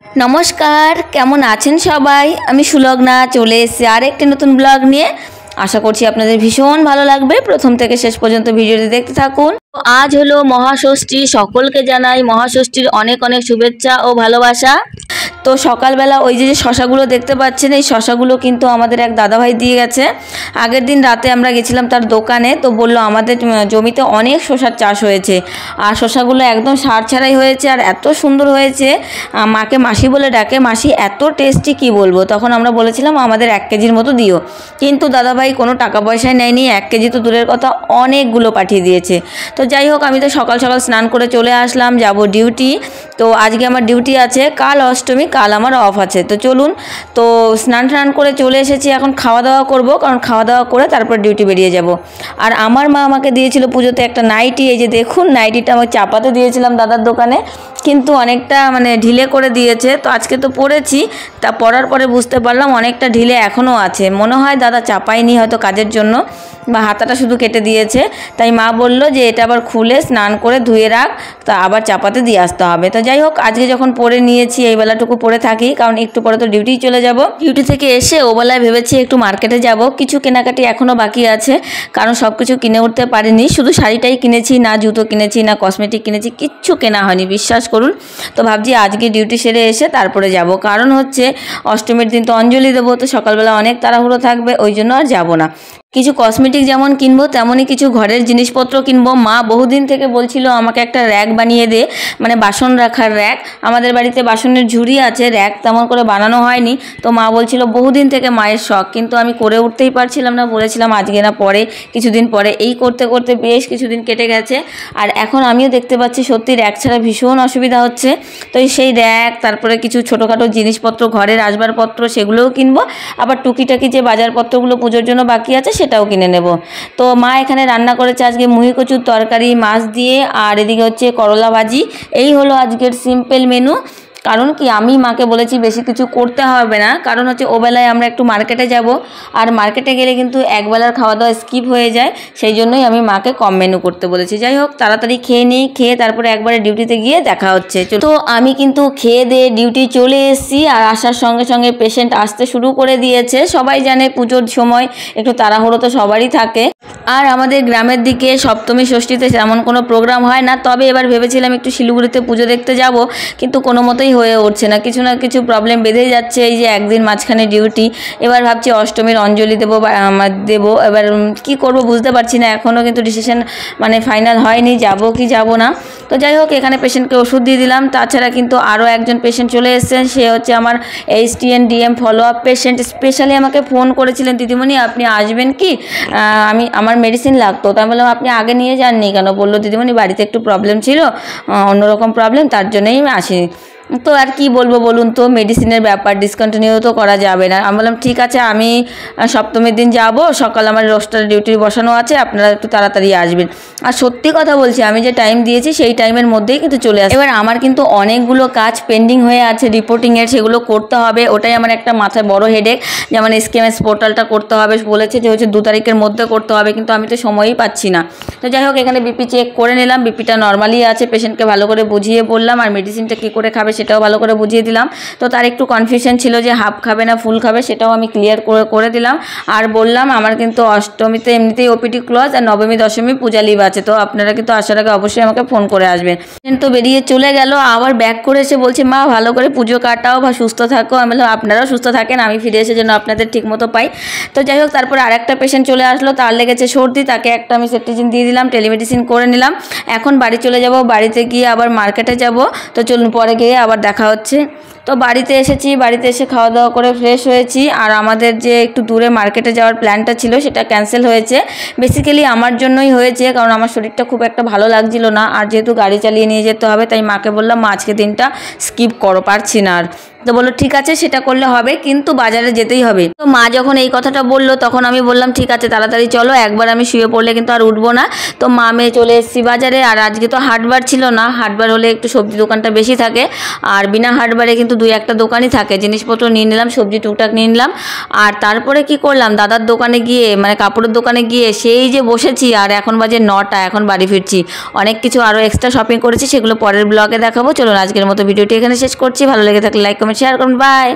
নমস্কার, কেমন আছেন সবাই? আমি সুলগ্না চলে এসেছি আর একটি নতুন ব্লগ নিয়ে। আশা করছি আপনাদের ভীষণ ভালো লাগবে। প্রথম থেকে শেষ পর্যন্ত ভিডিওটি দেখতে থাকুন। আজ হলো মহাষষ্ঠী, সকলকে জানাই মহাষষ্ঠীর অনেক অনেক শুভেচ্ছা ও ভালোবাসা। তো সকালবেলা ওই যে শশাগুলো দেখতে পাচ্ছেন, এই শশাগুলো কিন্তু আমাদের এক দাদাভাই দিয়ে গেছে। আগের দিন রাতে আমরা গেছিলাম তার দোকানে, তো বললো আমাদের জমিতে অনেক শশার চাষ হয়েছে আর শশাগুলো একদম সার ছাড়াই হয়েছে আর এত সুন্দর হয়েছে। মাকে মাসি বলে ডাকে, মাসি এত টেস্টি কি বলবো। তখন আমরা বলেছিলাম আমাদের 1 কেজির মতো দিও, কিন্তু দাদাভাই কোনো টাকা পয়সায় নেয়নি। 1 কেজি তো দূরের কথা, অনেকগুলো পাঠিয়ে দিয়েছে। তো যাই হোক, আমি তো সকাল সকাল স্নান করে চলে আসলাম, যাব ডিউটি। তো আজকে আমার ডিউটি আছে, কাল অষ্টমী, কাল আমার অফ আছে। তো চলুন, তো স্নান করে চলে এসেছি, এখন খাওয়া দাওয়া করব, কারণ খাওয়া দাওয়া করে তারপর ডিউটি বেরিয়ে যাব। আর আমার মা আমাকে দিয়েছিল পুজোতে একটা নাইটি, এই যে দেখুন নাইটিটা আমি চাপাতে দিয়েছিলাম দাদার দোকানে, কিন্তু অনেকটা ঢিলে করে দিয়েছে। তো আজকে তো পরেছি, তা পরার পরে বুঝতে পারলাম অনেকটা ঢিলে এখনও আছে। মনে হয় দাদা চাপায়নি হয়তো কাজের জন্য, বা হাতাটা শুধু কেটে দিয়েছে। তাই মা বলল যে এটা আবার খুলে স্নান করে ধুয়ে রাখ, তা আবার চাপাতে দিয়ে আসতে হবে। তো যাই হোক, আজকে যখন পরে নিয়েছি এই বেলাটুকু পরে থাকি, কারণ একটু পরে তো ডিউটি চলে যাব। ডিউটি থেকে এসে ওবেলায় ভেবেছি একটু মার্কেটে যাব, কিছু কেনাকাটি এখনও বাকি আছে, কারণ সব কিছু কিনে উঠতে পারিনি। শুধু শাড়িটাই কিনেছি, না জুতো কিনেছি না কসমেটিক কিনেছি, কিচ্ছু কেনা হয়নি, বিশ্বাস করুন। তো ভাবছি আজকে ডিউটি সেরে এসে তারপরে যাব, কারণ হচ্ছে অষ্টমীর দিন তো অঞ্জলি দেবো, তো সকালবেলা অনেক তাড়াহুড়ো থাকবে, ওই জন্য আর যাব না। কিছু কসমেটিক যেমন কিনবো, তেমনই কিছু ঘরের জিনিসপত্র কিনবো। মা বহুদিন থেকে বলছিল আমাকে একটা র্যাক বানিয়ে দে, বাসন রাখার র্যাক। আমাদের বাড়িতে বাসনের ঝুড়ি আছে, র্যাক তেমন করে বানানো হয়নি। তো মা বলছিল বহুদিন থেকে মায়ের শখ, কিন্তু আমি করে উঠতেই পারছিলাম না। বলেছিলাম আজকে না পরে, কিছুদিন পরে। এই করতে করতে বেশ কিছুদিন কেটে গেছে, আর এখন আমিও দেখতে পাচ্ছি সত্যি র্যাক ছাড়া ভীষণ অসুবিধা হচ্ছে। তো সেই র্যাক, তারপরে কিছু ছোটোখাটো জিনিসপত্র, ঘরের আসবাবপত্র, সেগুলোও কিনবো। আবার টুকিটাকি যে বাজারপত্রগুলো পুজোর জন্য বাকি আছে সেটাও কিনে নেব। তো মা এখানে রান্না করেছে আজকে মুহি কচুর তরকারি মাছ দিয়ে, আর এদিকে হচ্ছে করলা ভাজি। এই হলো আজকের সিম্পল মেনু। কারণ কি, আমি মাকে বলেছি বেশি কিছু করতে হবে না, কারণ হচ্ছে ওবেলায় আমরা একটু মার্কেটে যাব, আর মার্কেটে গেলে কিন্তু একবেলার খাওয়া দাওয়া স্কিপ হয়ে যায়, সেই জন্যই আমি মাকে কম মেনু করতে বলেছি। যাই হোক, তাড়াতাড়ি খেয়ে নিই, খেয়ে তারপরে একবারে ডিউটিতে গিয়ে দেখা হচ্ছে। তো আমি কিন্তু খেয়ে দিয়ে ডিউটি চলে এসেছি, আর আসার সঙ্গে সঙ্গে পেশেন্ট আসতে শুরু করে দিয়েছে। সবাই জানে পুজোর সময় একটু তাড়াহুড়ো তো সবারই থাকে। আর আমাদের গ্রামের দিকে সপ্তমী ষষ্ঠীতে তেমন কোনো প্রোগ্রাম হয় না, তবে এবার ভেবেছিলাম একটু শিলিগুড়িতে পুজো দেখতে যাব, কিন্তু কোনো মতোই হয়ে উঠছে না, কিছু না কিছু প্রবলেম বেঁধেই যাচ্ছে। এই যে একদিন মাঝখানে ডিউটি, এবার ভাবছি অষ্টমীর অঞ্জলি দেবো দেবো, এবার কি করব বুঝতে পারছি না। এখনও কিন্তু ডিসিশন ফাইনাল হয়নি, যাব কি যাব না। তো যাই হোক, এখানে পেশেন্টকে ওষুধ দিয়ে দিলাম। তাছাড়া কিন্তু আরও একজন পেশেন্ট চলে এসেছেন, সে হচ্ছে আমার HTN-DM follow up patient. Specially আমাকে ফোন করেছিলেন, দিদিমণি আপনি আসবেন কি, আমার মেডিসিন লাগতো। তো আমি বললাম আপনি আগে নিয়ে যাননি কেন? বললো দিদিমণি বাড়িতে একটু প্রবলেম ছিল, অন্যরকম প্রবলেম, তার জন্যই আমি আসিনি। তো আর কি বলবো বলুন তো, মেডিসিনের ব্যাপার, ডিসকন্টিনিউ তো করা যাবে না। আমি বললাম ঠিক আছে, আমি সপ্তমীর দিন যাব, সকাল আমার রোস্টার ডিউটি বসানো আছে, আপনারা একটু তাড়াতাড়ি আসবেন। আর সত্যি কথা বলছি, আমি যে টাইম দিয়েছি সেই টাইমের মধ্যেই কিন্তু চলে আসে। এবার আমার কিন্তু অনেকগুলো কাজ পেন্ডিং হয়ে আছে রিপোর্টিংয়ের, সেগুলো করতে হবে। ওটাই আমার একটা মাথায় বড় হেডেক। যেমন SKMS পোর্টালটা করতে হবে, বলেছে যে হচ্ছে 2 তারিখের মধ্যে করতে হবে, কিন্তু আমি তো সময়ই পাচ্ছি না। তো যাই হোক, এখানে BP চেক করে নিলাম, BPটা নর্মালি আছে। পেশেন্টকে ভালো করে বুঝিয়ে বললাম, আর মেডিসিনটা কী করে খাবে সেটাও ভালো করে বুঝিয়ে দিলাম। তো তার একটু কনফিউশন ছিল যে হাফ খাবে না ফুল খাবে, সেটাও আমি ক্লিয়ার করে দিলাম। আর বললাম আমার কিন্তু অষ্টমীতে এমনিতেই OPD ক্লোজ, আর নবমী দশমী পূজা লিভ আছে, তো আপনারা কিন্তু আসার আগে অবশ্যই আমাকে ফোন করে আসবেন। তো বেরিয়ে চলে গেল, আবার ব্যাক করে এসে বলছে মা ভালো করে পুজো কাটাও বা সুস্থ থাকো। আমি বললাম আপনারাও সুস্থ থাকেন, আমি ফিরে এসে যেন আপনাদের ঠিক মতো পাই। তো যাই হোক, তারপরে আরেকটা পেশেন্ট চলে আসলো, তার লেগেছে সর্দি, তাকে একটা আমি সেট্রিজিন দিয়ে দিলাম, টেলিমেডিসিন করে নিলাম। এখন বাড়ি চলে যাব, বাড়িতে গিয়ে আবার মার্কেটে যাব। তো চলুন পরে গিয়ে আবার দেখা হচ্ছে। তো বাড়িতে এসেছি, বাড়িতে এসে খাওয়া দাওয়া করে ফ্রেশ হয়েছি। আর আমাদের যে একটু দূরে মার্কেটে যাওয়ার প্ল্যানটা ছিল সেটা ক্যান্সেল হয়েছে। বেসিক্যালি আমার জন্যই হয়েছে, কারণ আমার শরীরটা খুব একটা ভালো লাগছিল না, আর যেহেতু গাড়ি চালিয়ে নিয়ে যেতে হবে, তাই মাকে বললাম মা আজকে দিনটা স্কিপ করো, পারছি না আর। তো বললো ঠিক আছে সেটা করলে হবে, কিন্তু বাজারে যেতেই হবে। তো মা যখন এই কথাটা বললো তখন আমি বললাম ঠিক আছে তাড়াতাড়ি চলো, একবার আমি শুয়ে পড়লে কিন্তু আর উঠবো না। তো মা মেয়ে চলে এসেছি বাজারে। আর আজকে তো হাটবার ছিল না, হাটবার হলে একটু সবজি দোকানটা বেশি থাকে, আর বিনা হাটবারে কিন্তু 2-1টা দোকানই থাকে। জিনিসপত্র নিয়ে নিলাম, সবজি টুকটাক নিয়ে নিলাম। আর তারপরে কি করলাম, দাদার দোকানে গিয়ে মানে কাপড়ের দোকানে গিয়ে সেই যে বসেছি, আর এখন বাজে 9টা, এখন বাড়ি ফিরছি। অনেক কিছু আরও এক্সট্রা শপিং করেছি, সেগুলো পরের ব্লগে দেখাবো। চলুন আজকের মতো ভিডিওটি এখানে শেষ করছি। ভালো লেগে থাকলে লাইক কমেন্ট শেয়ার করুন, বাই।